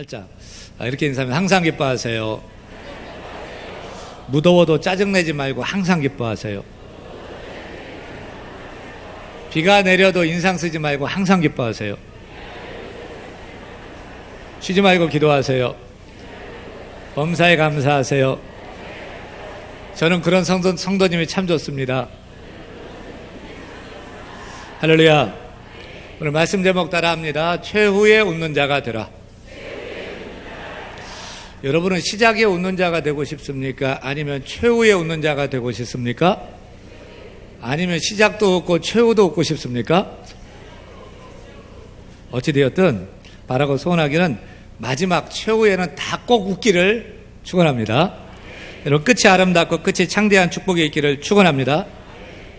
살짝 이렇게 인사하면 항상 기뻐하세요. 무더워도 짜증내지 말고 항상 기뻐하세요. 비가 내려도 인상 쓰지 말고 항상 기뻐하세요. 쉬지 말고 기도하세요. 범사에 감사하세요. 저는 그런 성도님이 참 좋습니다. 할렐루야. 오늘 말씀 제목 따라합니다. 최후에 웃는 자가 되라. 여러분은 시작에 웃는 자가 되고 싶습니까? 아니면 최후에 웃는 자가 되고 싶습니까? 아니면 시작도 웃고 최후도 웃고 싶습니까? 어찌되었든 바라고 소원하기는 마지막 최후에는 다 꼭 웃기를 축원합니다. 여러분 끝이 아름답고 끝이 창대한 축복이 있기를 축원합니다.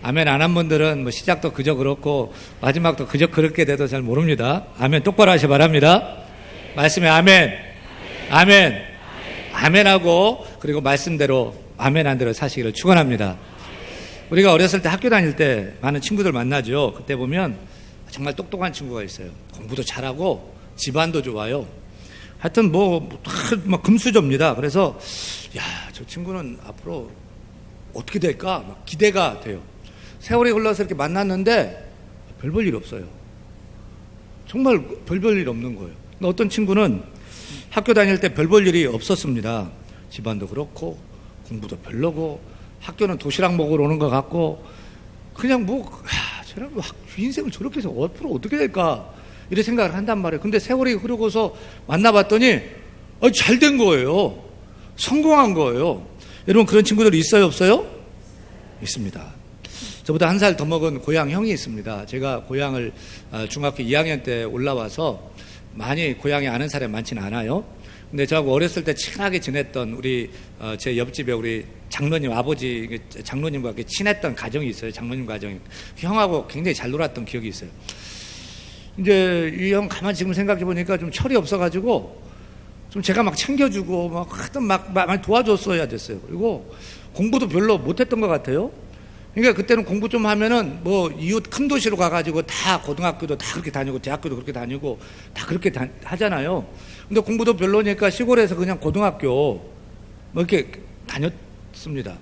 아멘 안 한 분들은 뭐 시작도 그저 그렇고 마지막도 그저 그렇게 돼도 잘 모릅니다. 아멘 똑바로 하시 바랍니다. 말씀에 아멘, 아멘, 아멘하고 그리고 말씀대로 아멘한 대로 사시기를 축원합니다. 우리가 어렸을 때 학교 다닐 때 많은 친구들 만나죠. 그때 보면 정말 똑똑한 친구가 있어요. 공부도 잘하고 집안도 좋아요. 하여튼 막 금수저입니다. 그래서 야, 저 친구는 앞으로 어떻게 될까 막 기대가 돼요. 세월이 흘러서 이렇게 만났는데 별 볼 일 없어요. 정말 별 볼 일 없는 거예요. 근데 어떤 친구는 학교 다닐 때 별 볼 일이 없었습니다. 집안도 그렇고 공부도 별로고 학교는 도시락 먹으러 오는 것 같고 그냥 쟤랑 인생을 저렇게 해서 앞으로 어떻게 될까 이런 생각을 한단 말이에요. 근데 세월이 흐르고서 만나봤더니 잘 된 거예요. 성공한 거예요. 여러분 그런 친구들이 있어요 없어요? 있습니다. 저보다 한 살 더 먹은 고향 형이 있습니다. 제가 고향을 중학교 2학년 때 올라와서 많이 고향에 아는 사람이 많지는 않아요. 근데 저하고 어렸을 때 친하게 지냈던 우리 제 옆집에 우리 장로님 아버지 장로님과 친했던 가정이 있어요. 장로님 가정이 형하고 굉장히 잘 놀았던 기억이 있어요. 이제 이 형 가만히 지금 생각해 보니까 좀 철이 없어가지고 좀 제가 막 챙겨주고 막 많이 도와줬어야 됐어요. 그리고 공부도 별로 못했던 것 같아요. 그러니까 그때는 공부 좀 하면은 이웃 큰 도시로 가가지고 다 고등학교도 다 그렇게 다니고 대학교도 그렇게 다니고 다 그렇게 하잖아요. 근데 공부도 별로니까 시골에서 그냥 고등학교 이렇게 다녔습니다.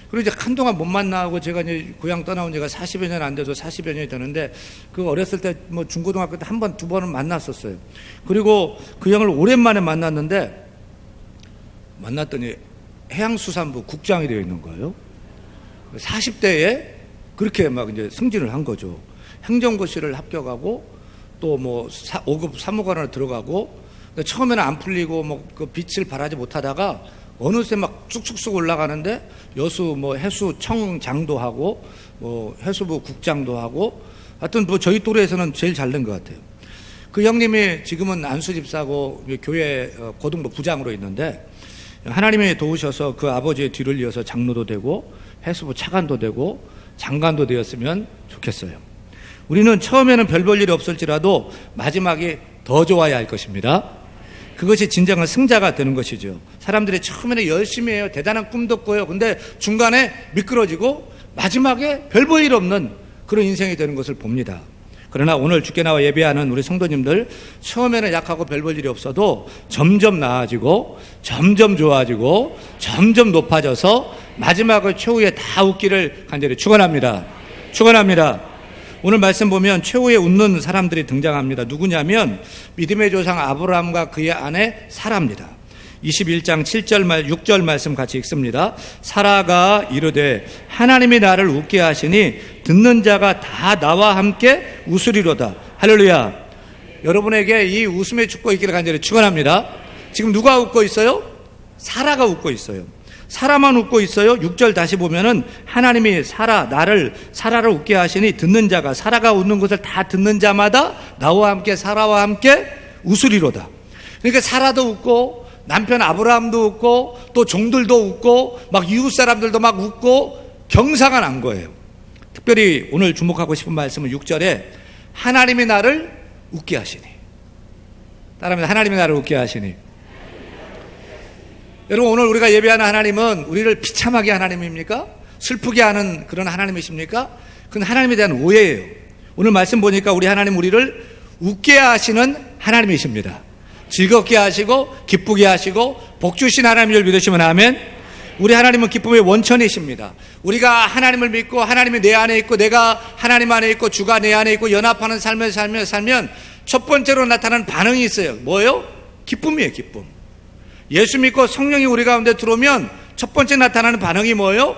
그리고 이제 한동안 못 만나고 제가 이제 고향 떠나온 지가 40여 년 안 돼서 40여 년이 되는데 그 어렸을 때 중고등학교 때 한 번, 두 번은 만났었어요. 그리고 그 형을 오랜만에 만났는데 만났더니 해양수산부 국장이 되어 있는 거예요. 40대에 그렇게 막 이제 승진을 한 거죠. 행정고시를 합격하고 또 5급 사무관으로 들어가고 처음에는 안 풀리고 그 빛을 발하지 못하다가 어느새 막 쑥쑥쑥 올라가는데 여수 해수청장도 하고 해수부 국장도 하고 하여튼 저희 또래에서는 제일 잘 된 것 같아요. 그 형님이 지금은 안수집사고 교회 고등부 부장으로 있는데 하나님이 도우셔서 그 아버지의 뒤를 이어서 장로도 되고 해수부 차관도 되고 장관도 되었으면 좋겠어요. 우리는 처음에는 별 볼 일이 없을지라도 마지막이 더 좋아야 할 것입니다. 그것이 진정한 승자가 되는 것이죠. 사람들이 처음에는 열심히 해요. 대단한 꿈도 꿔요. 근데 중간에 미끄러지고 마지막에 별 볼 일 없는 그런 인생이 되는 것을 봅니다. 그러나 오늘 주께 나와 예배하는 우리 성도님들 처음에는 약하고 별 볼 일이 없어도 점점 나아지고 점점 좋아지고 점점 높아져서 마지막을 최후에 다 웃기를 간절히 축원합니다. 축원합니다. 오늘 말씀 보면 최후에 웃는 사람들이 등장합니다. 누구냐면 믿음의 조상 아브라함과 그의 아내 사라입니다. 21장 7절 6절 말씀 같이 읽습니다. 사라가 이르되 하나님이 나를 웃게 하시니 듣는 자가 다 나와 함께 웃으리로다. 할렐루야. 여러분에게 이 웃음의 축복 있기를 간절히 축원합니다. 지금 누가 웃고 있어요? 사라가 웃고 있어요. 사라만 웃고 있어요. 6절 다시 보면은 하나님이 사라를 웃게 하시니 듣는 자가 사라가 웃는 것을 다 듣는 자마다 나와 함께 사라와 함께 웃으리로다. 그러니까 사라도 웃고 남편 아브라함도 웃고 또 종들도 웃고 막 이웃 사람들도 막 웃고 경사가 난 거예요. 특별히 오늘 주목하고 싶은 말씀은 6절에 하나님이 나를 웃게 하시니. 따라합니다. 하나님이 나를 웃게 하시니. 여러분 오늘 우리가 예배하는 하나님은 우리를 비참하게 하나님입니까? 슬프게 하는 그런 하나님이십니까? 그건 하나님에 대한 오해예요. 오늘 말씀 보니까 우리 하나님 우리를 웃게 하시는 하나님이십니다. 즐겁게 하시고 기쁘게 하시고 복 주신 하나님을 믿으시면 아멘. 우리 하나님은 기쁨의 원천이십니다. 우리가 하나님을 믿고 하나님이 내 안에 있고 내가 하나님 안에 있고 주가 내 안에 있고 연합하는 삶을 살면 첫 번째로 나타나는 반응이 있어요. 뭐예요? 기쁨이에요. 기쁨. 예수 믿고 성령이 우리 가운데 들어오면 첫 번째 나타나는 반응이 뭐예요?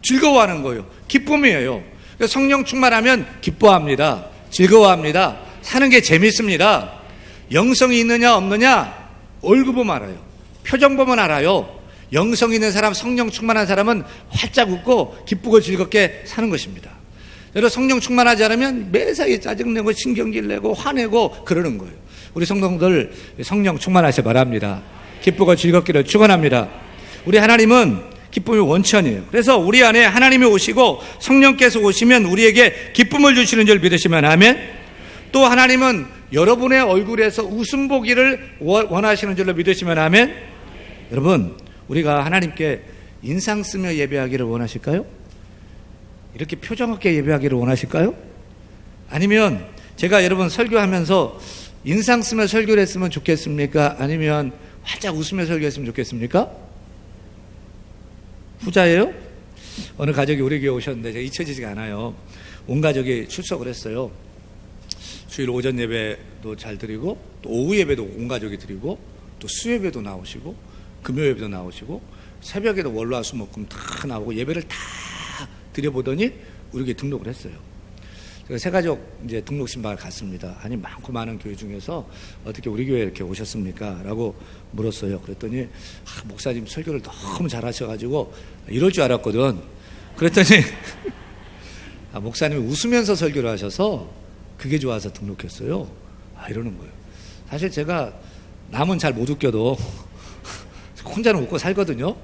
즐거워하는 거예요. 기쁨이에요. 성령 충만하면 기뻐합니다. 즐거워합니다. 사는 게 재밌습니다. 영성이 있느냐 없느냐 얼굴 보면 알아요. 표정 보면 알아요. 영성 있는 사람, 성령 충만한 사람은 활짝 웃고 기쁘고 즐겁게 사는 것입니다. 여러분 성령 충만하지 않으면 매사에 짜증내고 신경질 내고 화내고 그러는 거예요. 우리 성도들 성령 충만하시기 바랍니다. 기쁘고 즐겁기를 축원합니다. 우리 하나님은 기쁨의 원천이에요. 그래서 우리 안에 하나님이 오시고 성령께서 오시면 우리에게 기쁨을 주시는 줄 믿으시면 아멘. 또 하나님은 여러분의 얼굴에서 웃음 보기를 원하시는 줄로 믿으시면 아멘. 여러분 우리가 하나님께 인상 쓰며 예배하기를 원하실까요? 이렇게 표정 없게 예배하기를 원하실까요? 아니면 제가 여러분 설교하면서 인상 쓰며 설교를 했으면 좋겠습니까? 아니면 활짝 웃으며 설교했으면 좋겠습니까? 후자예요? 어느 가족이 우리 교회 오셨는데 제가 잊혀지지가 않아요. 온 가족이 출석을 했어요. 주일 오전 예배도 잘 드리고 또 오후 예배도 온 가족이 드리고 또 수예배도 나오시고 금요 예배도 나오시고 새벽에도 월화수목금 다 나오고 예배를 다 드려보더니 우리 교회 등록을 했어요. 제가 새 가족 이제 등록 신방을 갔습니다. 아니 많고 많은 교회 중에서 어떻게 우리 교회에 이렇게 오셨습니까? 라고 물었어요. 그랬더니 목사님 설교를 너무 잘하셔가지고 이럴 줄 알았거든. 그랬더니 목사님이 웃으면서 설교를 하셔서 그게 좋아서 등록했어요. 이러는 거예요. 사실 제가 남은 잘 못 웃겨도 혼자는 웃고 살거든요.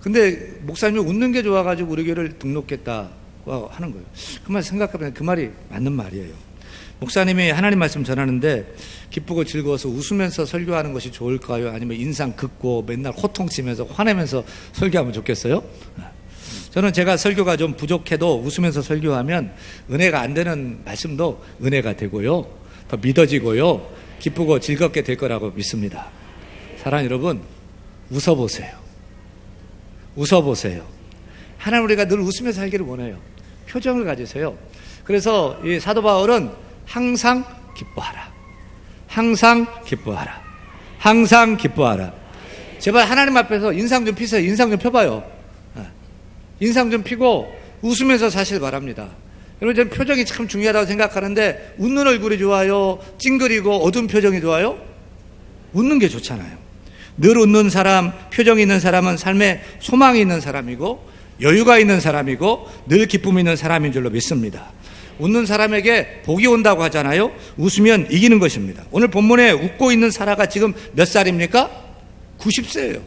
근데 목사님이 웃는 게 좋아가지고 우리 교회를 등록했다고 하는 거예요. 그 말 생각해보면 그 말이 맞는 말이에요. 목사님이 하나님 말씀 전하는데 기쁘고 즐거워서 웃으면서 설교하는 것이 좋을까요? 아니면 인상 긋고 맨날 호통치면서 화내면서 설교하면 좋겠어요? 저는 제가 설교가 좀 부족해도 웃으면서 설교하면 은혜가 안 되는 말씀도 은혜가 되고요. 더 믿어지고요. 기쁘고 즐겁게 될 거라고 믿습니다. 사랑하는 여러분, 웃어보세요. 웃어보세요. 하나님 우리가 늘 웃으면서 살기를 원해요. 표정을 가지세요. 그래서 이 사도 바울은 항상 기뻐하라. 항상 기뻐하라. 항상 기뻐하라. 제발 하나님 앞에서 인상 좀 피세요. 인상 좀 펴봐요. 인상 좀 피고 웃으면서 사실 바랍니다. 여러분 저는 표정이 참 중요하다고 생각하는데 웃는 얼굴이 좋아요? 찡그리고 어두운 표정이 좋아요? 웃는 게 좋잖아요. 늘 웃는 사람, 표정이 있는 사람은 삶에 소망이 있는 사람이고 여유가 있는 사람이고 늘 기쁨이 있는 사람인 줄로 믿습니다. 웃는 사람에게 복이 온다고 하잖아요. 웃으면 이기는 것입니다. 오늘 본문에 웃고 있는 사라가 지금 몇 살입니까? 90세예요.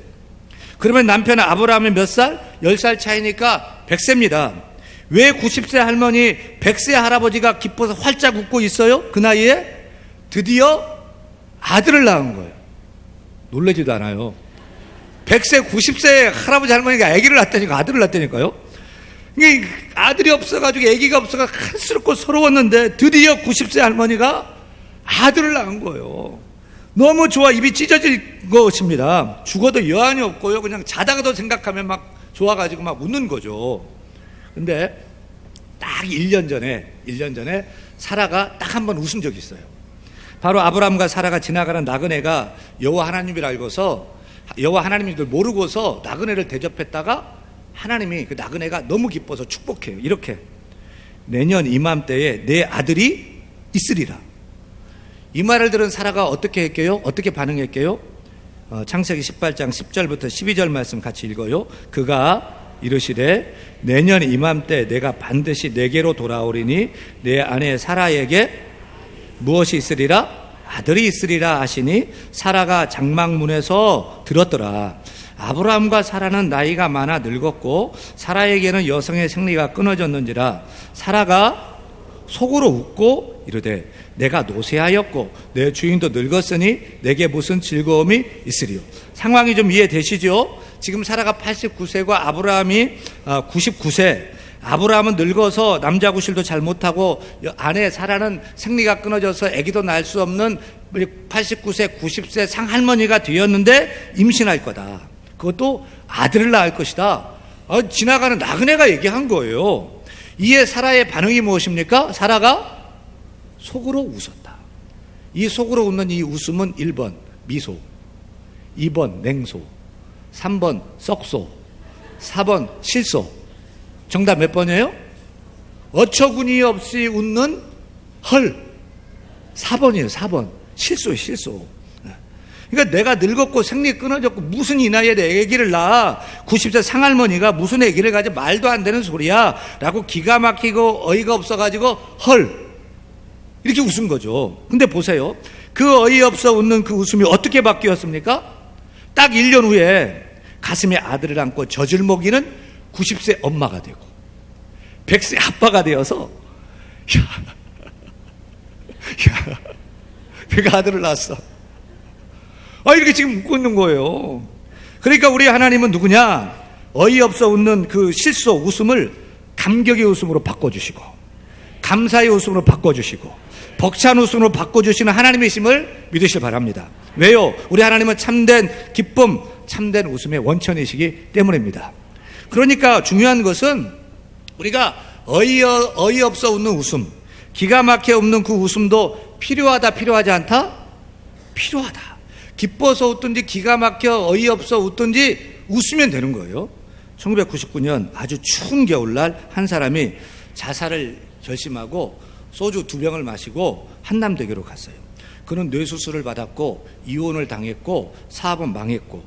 그러면 남편 아브라함이 몇 살? 10살 차이니까 100세입니다. 왜 90세 할머니 100세 할아버지가 기뻐서 활짝 웃고 있어요? 그 나이에 드디어 아들을 낳은 거예요. 놀라지도 않아요. 100세 90세 할아버지 할머니가 아기를 낳다니까 아들을 낳다니까요. 이게 아들이 없어가지고 아기가 없어가지고 한스럽고 서러웠는데 드디어 90세 할머니가 아들을 낳은 거예요. 너무 좋아. 입이 찢어질 것입니다. 죽어도 여한이 없고요. 그냥 자다가도 생각하면 막 좋아가지고 막 웃는 거죠. 근데 딱 1년 전에 사라가 딱 한 번 웃은 적이 있어요. 바로 아브라함과 사라가 지나가는 나그네가 여호와 하나님을 알고서 여호와 하나님인 줄 모르고서 나그네를 대접했다가 하나님이 그 나그네가 너무 기뻐서 축복해요. 이렇게 내년 이맘때에 내 아들이 있으리라. 이 말을 들은 사라가 어떻게 했게요? 어떻게 반응했게요? 창세기 18장 10절부터 12절 말씀 같이 읽어요. 그가 이르시되 내년 이맘때 내가 반드시 내게로 돌아오리니 내 아내 사라에게 무엇이 있으리라? 아들이 있으리라 하시니 사라가 장막문에서 들었더라. 아브라함과 사라는 나이가 많아 늙었고 사라에게는 여성의 생리가 끊어졌는지라 사라가 속으로 웃고 이르되 내가 노쇠하였고 내 주인도 늙었으니 내게 무슨 즐거움이 있으리요. 상황이 좀 이해되시죠? 지금 사라가 89세고 아브라함이 99세. 아브라함은 늙어서 남자 구실도 잘 못하고 아내 사라는 생리가 끊어져서 아기도 낳을 수 없는 89세, 90세 상할머니가 되었는데 임신할 거다. 그것도 아들을 낳을 것이다. 지나가는 나그네가 얘기한 거예요. 이에 사라의 반응이 무엇입니까? 사라가 속으로 웃었다. 이 속으로 웃는 이 웃음은 1번 미소, 2번 냉소, 3번 썩소, 4번 실소. 정답 몇 번이에요? 어처구니 없이 웃는 헐. 4번이에요. 4번. 실소예요. 실소. 그러니까 내가 늙었고 생리 끊어졌고 무슨 이 나이에 내 아기를 낳아, 90세 상할머니가 무슨 아기를 가져, 말도 안 되는 소리야 라고 기가 막히고 어이가 없어가지고 헐 이렇게 웃은 거죠. 근데 보세요, 그 어이없어 웃는 그 웃음이 어떻게 바뀌었습니까? 딱 1년 후에 가슴에 아들을 안고 젖을 먹이는 90세 엄마가 되고 100세 아빠가 되어서 내가 아들을 낳았어. 이렇게 지금 웃고 있는 거예요. 그러니까 우리 하나님은 누구냐? 어이없어 웃는 그 실소 웃음을 감격의 웃음으로 바꿔주시고, 감사의 웃음으로 바꿔주시고, 벅찬 웃음으로 바꿔주시는 하나님이심을 믿으시길 바랍니다. 왜요? 우리 하나님은 참된 기쁨, 참된 웃음의 원천이시기 때문입니다. 그러니까 중요한 것은 우리가 어이없어 웃는 웃음, 기가 막혀 웃는 그 웃음도 필요하다, 필요하지 않다? 필요하다. 기뻐서 웃든지 기가 막혀 어이없어 웃든지 웃으면 되는 거예요. 1999년 아주 추운 겨울날 한 사람이 자살을 결심하고 소주 2병을 마시고 한남대교로 갔어요. 그는 뇌수술을 받았고 이혼을 당했고 사업은 망했고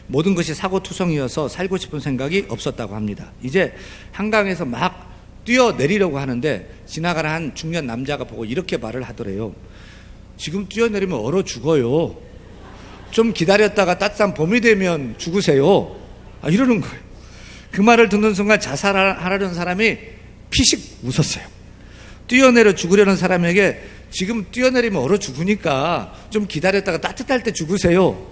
모든 것이 사고투성이어서 살고 싶은 생각이 없었다고 합니다. 이제 한강에서 막 뛰어내리려고 하는데 지나가는 한 중년 남자가 보고 이렇게 말을 하더래요. 지금 뛰어내리면 얼어 죽어요. 좀 기다렸다가 따뜻한 봄이 되면 죽으세요. 이러는 거예요. 그 말을 듣는 순간 자살하려는 사람이 피식 웃었어요. 뛰어내려 죽으려는 사람에게 지금 뛰어내리면 얼어 죽으니까 좀 기다렸다가 따뜻할 때 죽으세요.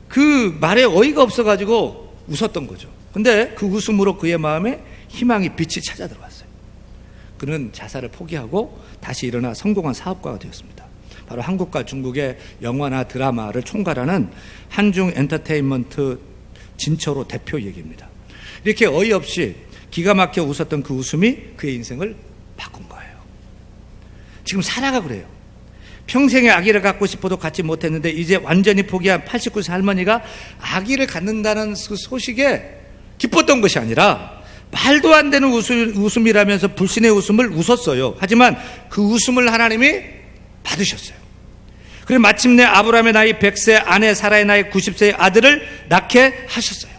그 말에 어이가 없어가지고 웃었던 거죠. 근데 그 웃음으로 그의 마음에 희망이 빛이 찾아 들어왔어요. 그는 자살을 포기하고 다시 일어나 성공한 사업가가 되었습니다. 바로 한국과 중국의 영화나 드라마를 총괄하는 한중 엔터테인먼트 진초로 대표 얘기입니다. 이렇게 어이없이 기가 막혀 웃었던 그 웃음이 그의 인생을 바꾼 거예요. 지금 사라가 그래요. 평생에 아기를 갖고 싶어도 갖지 못했는데 이제 완전히 포기한 89세 할머니가 아기를 갖는다는 그 소식에 기뻤던 것이 아니라 말도 안 되는 웃음이라면서 불신의 웃음을 웃었어요. 하지만 그 웃음을 하나님이 받으셨어요. 그리고 마침내 아브라함의 나이 100세, 아내 사라의 나이 90세의 아들을 낳게 하셨어요.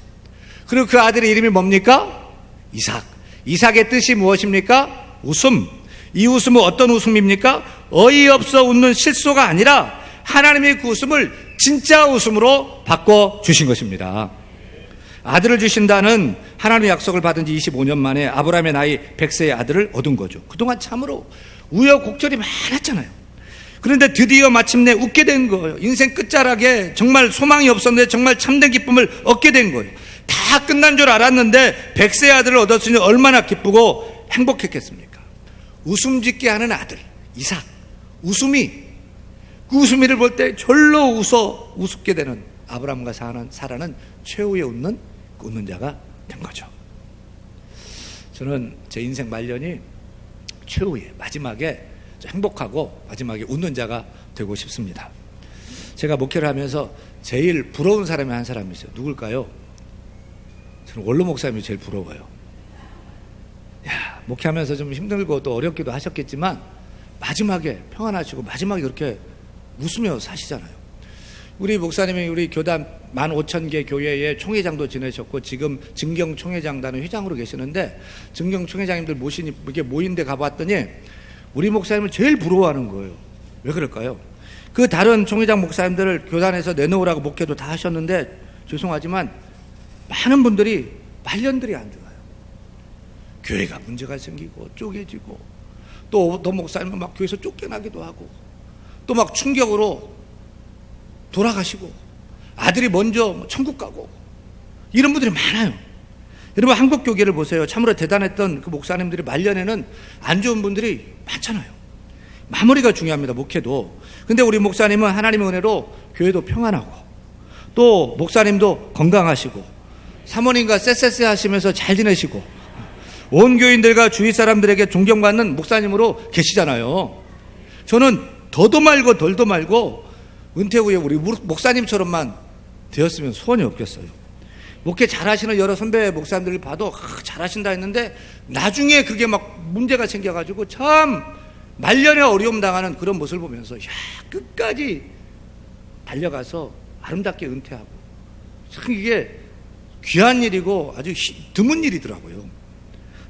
그리고 그 아들의 이름이 뭡니까? 이삭. 이삭의 뜻이 무엇입니까? 웃음. 이 웃음은 어떤 웃음입니까? 어이없어 웃는 실소가 아니라 하나님의 그 웃음을 진짜 웃음으로 바꿔주신 것입니다. 아들을 주신다는 하나님의 약속을 받은 지 25년 만에 아브라함의 나이 100세의 아들을 얻은 거죠. 그동안 참으로 우여곡절이 많았잖아요. 그런데 드디어 마침내 웃게 된 거예요. 인생 끝자락에 정말 소망이 없었는데 정말 참된 기쁨을 얻게 된 거예요. 다 끝난 줄 알았는데 100세의 아들을 얻었으니 얼마나 기쁘고 행복했겠습니까? 웃음 짓게 하는 아들 이삭, 그 웃음이를 볼 때 절로 웃어 우습게 되는 아브라함과 사라는 최후에 웃는 자가 된 거죠. 저는 제 인생 말년이 최후에 마지막에 행복하고 마지막에 웃는 자가 되고 싶습니다. 제가 목회를 하면서 제일 부러운 사람이 한 사람이 있어요. 누굴까요? 저는 원로 목사님이 제일 부러워요. 목회하면서 좀 힘들고 또 어렵기도 하셨겠지만 마지막에 평안하시고 마지막에 그렇게 웃으며 사시잖아요. 우리 목사님이 우리 교단 15,000개 교회의 총회장도 지내셨고 지금 증경 총회장단의 회장으로 계시는데 증경 총회장님들 이렇게 모인 데 가봤더니 우리 목사님을 제일 부러워하는 거예요. 왜 그럴까요? 그 다른 총회장 목사님들을 교단에서 내놓으라고 목회도 다 하셨는데 죄송하지만 많은 분들이 말년들이 안 들어요. 교회가 문제가 생기고 쪼개지고 또 목사님은 막 교회에서 쫓겨나기도 하고 또 막 충격으로 돌아가시고 아들이 먼저 천국 가고 이런 분들이 많아요. 여러분, 한국 교계를 보세요. 참으로 대단했던 그 목사님들이 말년에는 안 좋은 분들이 많잖아요. 마무리가 중요합니다, 목회도. 근데 우리 목사님은 하나님의 은혜로 교회도 평안하고, 또 목사님도 건강하시고, 사모님과 쎄쎄쎄 하시면서 잘 지내시고, 온 교인들과 주위 사람들에게 존경받는 목사님으로 계시잖아요. 저는 더도 말고 덜도 말고 은퇴 후에 우리 목사님처럼만 되었으면 소원이 없겠어요. 목회 잘하시는 여러 선배 목사님들을 봐도 잘하신다 했는데 나중에 그게 막 문제가 생겨가지고 참 말년에 어려움 당하는 그런 모습을 보면서 끝까지 달려가서 아름답게 은퇴하고, 참 이게 귀한 일이고 아주 드문 일이더라고요.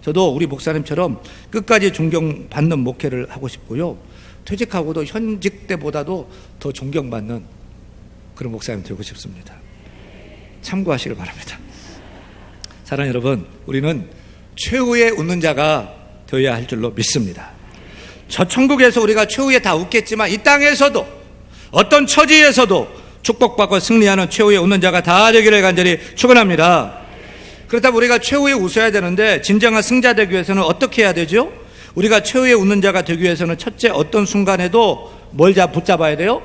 저도 우리 목사님처럼 끝까지 존경받는 목회를 하고 싶고요, 퇴직하고도 현직 때보다도 더 존경받는 그런 목사님 되고 싶습니다. 참고하시길 바랍니다. 사랑하는 여러분, 우리는 최후의 웃는 자가 되어야 할 줄로 믿습니다. 저 천국에서 우리가 최후에 다 웃겠지만 이 땅에서도 어떤 처지에서도 축복받고 승리하는 최후의 웃는 자가 다 되기를 간절히 축원합니다. 그렇다면 우리가 최후에 웃어야 되는데 진정한 승자 되기 위해서는 어떻게 해야 되죠? 우리가 최후에 웃는 자가 되기 위해서는 첫째, 어떤 순간에도 뭘 붙잡아야 돼요?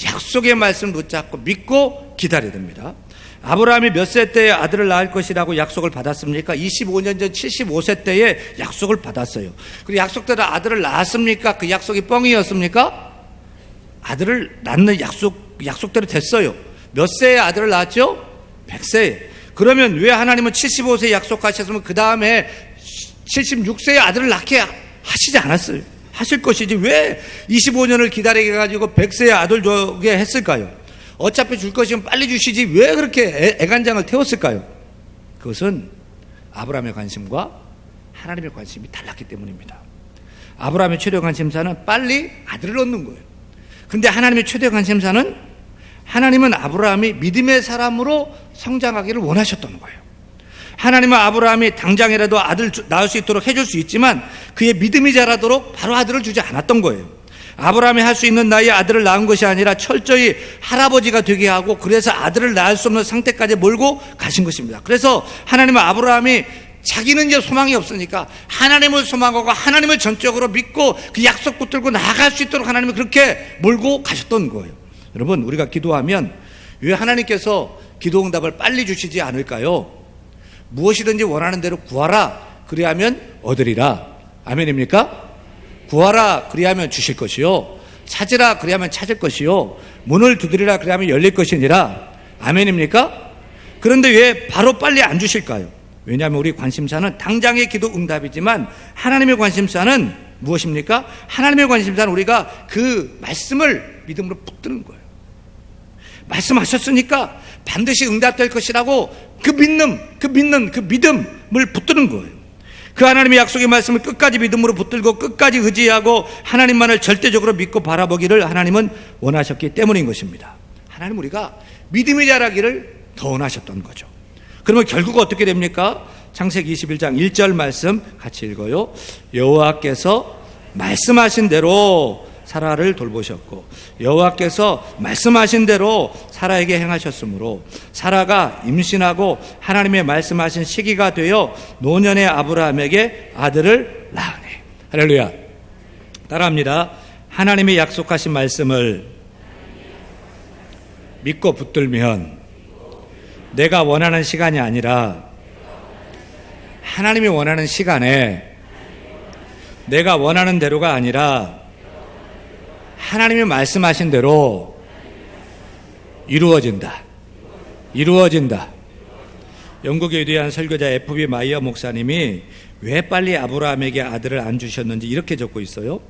약속의 말씀을 붙잡고 믿고 기다려야 됩니다. 아브라함이 몇 세 때에 아들을 낳을 것이라고 약속을 받았습니까? 25년 전 75세 때에 약속을 받았어요. 그리고 약속대로 아들을 낳았습니까? 그 약속이 뻥이었습니까? 아들을 낳는 약속대로 됐어요. 몇 세에 아들을 낳았죠? 100세에. 그러면 왜 하나님은 75세에 약속하셨으면 그 다음에 76세에 아들을 낳게 하시지 않았어요? 하실 것이지 왜 25년을 기다리게 해가지고 100세에 아들 주게 했을까요? 어차피 줄 것이면 빨리 주시지 왜 그렇게 애간장을 태웠을까요? 그것은 아브라함의 관심과 하나님의 관심이 달랐기 때문입니다. 아브라함의 최대 관심사는 빨리 아들을 얻는 거예요. 근데 하나님의 최대 관심사는, 하나님은 아브라함이 믿음의 사람으로 성장하기를 원하셨던 거예요. 하나님은 아브라함이 당장이라도 아들 낳을 수 있도록 해줄 수 있지만 그의 믿음이 자라도록 바로 아들을 주지 않았던 거예요. 아브라함이 할 수 있는 나이에 아들을 낳은 것이 아니라 철저히 할아버지가 되게 하고, 그래서 아들을 낳을 수 없는 상태까지 몰고 가신 것입니다. 그래서 하나님은 아브라함이 자기는 이제 소망이 없으니까 하나님을 소망하고 하나님을 전적으로 믿고 그 약속 붙들고 나아갈 수 있도록 하나님이 그렇게 몰고 가셨던 거예요. 여러분, 우리가 기도하면 왜 하나님께서 기도 응답을 빨리 주시지 않을까요? 무엇이든지 원하는 대로 구하라 그리하면 얻으리라. 아멘입니까? 구하라 그리하면 주실 것이요, 찾으라 그리하면 찾을 것이요, 문을 두드리라 그리하면 열릴 것이니라. 아멘입니까? 그런데 왜 바로 빨리 안 주실까요? 왜냐하면 우리 관심사는 당장의 기도 응답이지만 하나님의 관심사는 무엇입니까? 하나님의 관심사는 우리가 그 말씀을 믿음으로 붙드는 거예요. 말씀하셨으니까 반드시 응답될 것이라고 그 믿음을 붙드는 거예요. 그 하나님의 약속의 말씀을 끝까지 믿음으로 붙들고 끝까지 의지하고 하나님만을 절대적으로 믿고 바라보기를 하나님은 원하셨기 때문인 것입니다. 하나님 우리가 믿음이 자라기를 더 원하셨던 거죠. 그러면 결국 어떻게 됩니까? 창세기 21장 1절 말씀 같이 읽어요. 여호와께서 말씀하신 대로 사라를 돌보셨고 여호와께서 말씀하신 대로 사라에게 행하셨으므로 사라가 임신하고 하나님의 말씀하신 시기가 되어 노년의 아브라함에게 아들을 낳으니. 할렐루야. 따라합니다. 하나님의 약속하신 말씀을 믿고 붙들면 내가 원하는 시간이 아니라 하나님이 원하는 시간에, 내가 원하는 대로가 아니라 하나님이 말씀하신 대로 이루어진다. 영국의 위대한 설교자 F.B. 마이어 목사님이 왜 빨리 아브라함에게 아들을 안 주셨는지 이렇게 적고 있어요.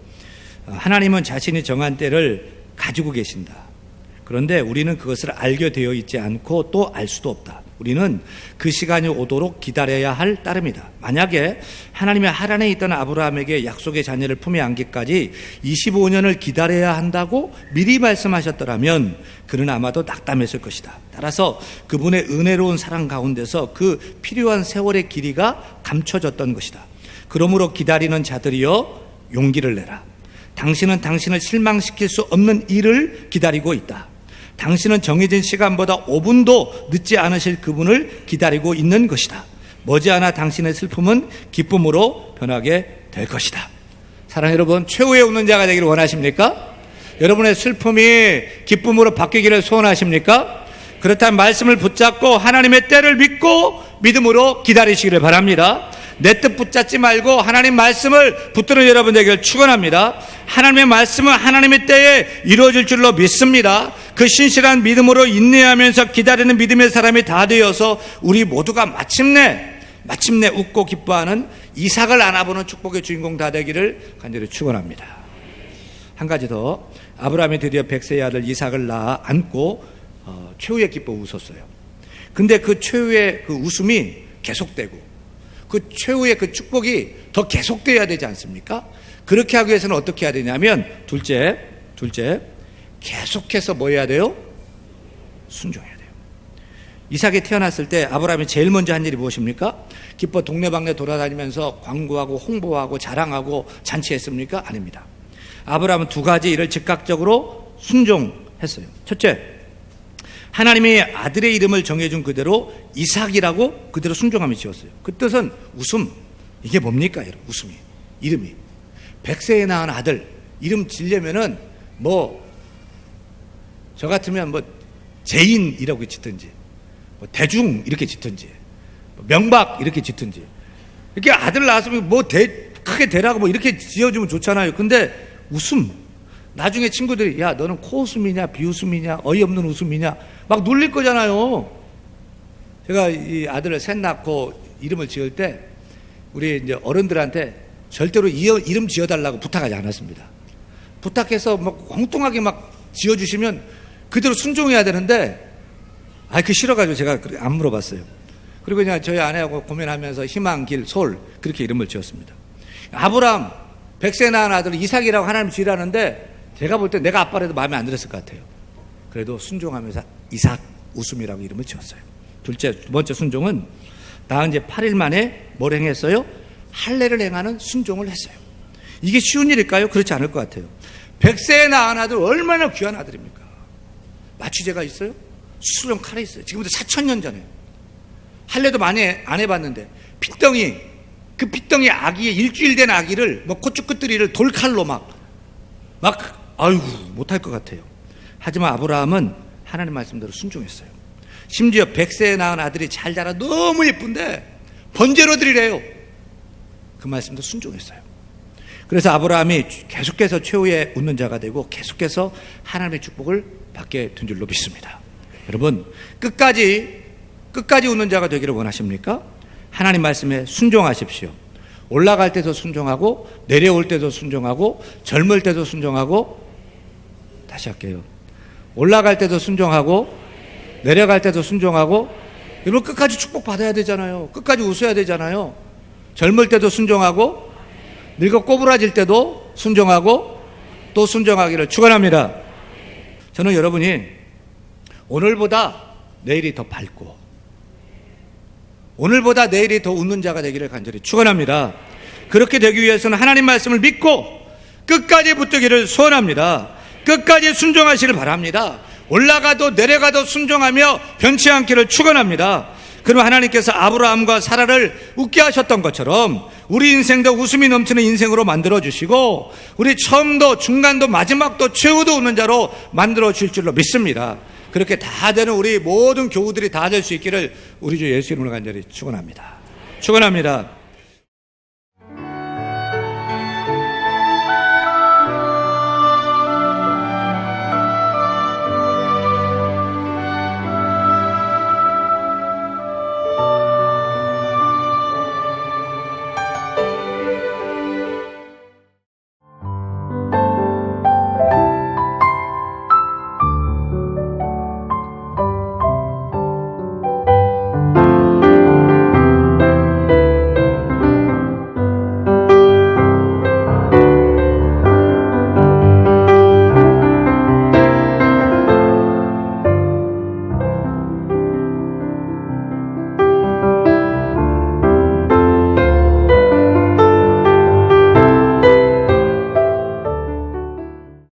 하나님은 자신이 정한 때를 가지고 계신다. 그런데 우리는 그것을 알게 되어 있지 않고 또 알 수도 없다. 우리는 그 시간이 오도록 기다려야 할 따름이다. 만약에 하나님이 하란에 있던 아브라함에게 약속의 자녀를 품에 안기까지 25년을 기다려야 한다고 미리 말씀하셨더라면 그는 아마도 낙담했을 것이다. 따라서 그분의 은혜로운 사랑 가운데서 그 필요한 세월의 길이가 감춰졌던 것이다. 그러므로 기다리는 자들이여 용기를 내라. 당신은 당신을 실망시킬 수 없는 일을 기다리고 있다. 당신은 정해진 시간보다 5분도 늦지 않으실 그분을 기다리고 있는 것이다. 머지않아 당신의 슬픔은 기쁨으로 변하게 될 것이다. 사랑하는 여러분, 최후에 웃는 자가 되기를 원하십니까? 여러분의 슬픔이 기쁨으로 바뀌기를 소원하십니까? 그렇다면 말씀을 붙잡고 하나님의 때를 믿고 믿음으로 기다리시기를 바랍니다. 내 뜻 붙잡지 말고 하나님 말씀을 붙드는 여러분 되기를 축원합니다. 하나님의 말씀은 하나님의 때에 이루어질 줄로 믿습니다. 그 신실한 믿음으로 인내하면서 기다리는 믿음의 사람이 다 되어서 우리 모두가 마침내 웃고 기뻐하는 이삭을 안아보는 축복의 주인공 다 되기를 간절히 축원합니다. 한 가지 더, 아브라함이 드디어 100세의 아들 이삭을 낳아 안고 최후의 기뻐 웃었어요. 근데 그 최후의 그 웃음이 계속되고 그 최후의 그 축복이 더 계속돼야 되지 않습니까? 그렇게 하기 위해서는 어떻게 해야 되냐면 둘째, 계속해서 뭐 해야 돼요? 순종해야 돼요. 이삭이 태어났을 때 아브라함이 제일 먼저 한 일이 무엇입니까? 기뻐 동네방네 돌아다니면서 광고하고 홍보하고 자랑하고 잔치했습니까? 아닙니다. 아브라함은 두 가지 일을 즉각적으로 순종했어요. 첫째, 하나님이 아들의 이름을 정해준 그대로 이삭이라고 그대로 순종하며 지었어요. 그 뜻은 웃음. 이게 뭡니까? 웃음이, 이름이 100세에 낳은 아들 이름 지려면은 저 같으면 제인이라고 짓든지 대중 이렇게 짓든지 명박 이렇게 짓든지 이렇게 아들 낳았으면 크게 대라고 이렇게 지어주면 좋잖아요. 근데 웃음, 나중에 친구들이 야 너는 코웃음이냐 비웃음이냐 어이없는 웃음이냐 막 놀릴 거잖아요. 제가 이 아들을 셋 낳고 이름을 지을 때 우리 이제 어른들한테 절대로 이름 지어달라고 부탁하지 않았습니다. 부탁해서 엉뚱하게 지어주시면 그대로 순종해야 되는데 그 싫어가지고 제가 안 물어봤어요. 그리고 그냥 저희 아내하고 고민하면서 희망, 길, 솔 그렇게 이름을 지었습니다. 아브라함 100세 낳은 아들 이삭이라고 하나님 지으라는데 제가 볼 때 내가 아빠라도 마음에 안 들었을 것 같아요. 그래도 순종하면서 이삭 웃음이라고 이름을 지었어요. 두 번째 순종은 낳은 지 8일 만에 뭘 행했어요? 할례를 행하는 순종을 했어요. 이게 쉬운 일일까요? 그렇지 않을 것 같아요. 100세에 낳은 아들 얼마나 귀한 아들입니까? 마취제가 있어요? 수술용 칼이 있어요. 지금부터 4000년 전에. 할례도 많이 안 해봤는데 그 핏덩이 아기의 일주일 된 아기를 고추 끝들이를 돌칼로 못할 것 같아요. 하지만 아브라함은 하나님 말씀대로 순종했어요. 심지어 100세에 낳은 아들이 잘 자라 너무 예쁜데 번제로 드리래요. 그 말씀도 순종했어요. 그래서 아브라함이 계속해서 최후에 웃는 자가 되고 계속해서 하나님의 축복을 받게 된 줄로 믿습니다. 여러분, 끝까지 웃는 자가 되기를 원하십니까? 하나님 말씀에 순종하십시오. 올라갈 때도 순종하고 내려올 때도 순종하고 젊을 때도 순종하고 다시 할게요. 올라갈 때도 순종하고 내려갈 때도 순종하고 여러분 끝까지 축복받아야 되잖아요. 끝까지 웃어야 되잖아요. 젊을 때도 순종하고 늙어 꼬부라질 때도 순종하고 또 순종하기를 축원합니다. 저는 여러분이 오늘보다 내일이 더 밝고 오늘보다 내일이 더 웃는 자가 되기를 간절히 축원합니다. 그렇게 되기 위해서는 하나님 말씀을 믿고 끝까지 붙들기를 소원합니다. 끝까지 순종하시길 바랍니다. 올라가도 내려가도 순종하며 변치 않기를 축원합니다. 그럼 하나님께서 아브라함과 사라를 웃게 하셨던 것처럼 우리 인생도 웃음이 넘치는 인생으로 만들어주시고 우리 처음도 중간도 마지막도 최후도 웃는 자로 만들어주실 줄로 믿습니다. 그렇게 다 되는 우리 모든 교우들이 다 될 수 있기를 우리 주 예수 이름으로 간절히 축원합니다. 축원합니다.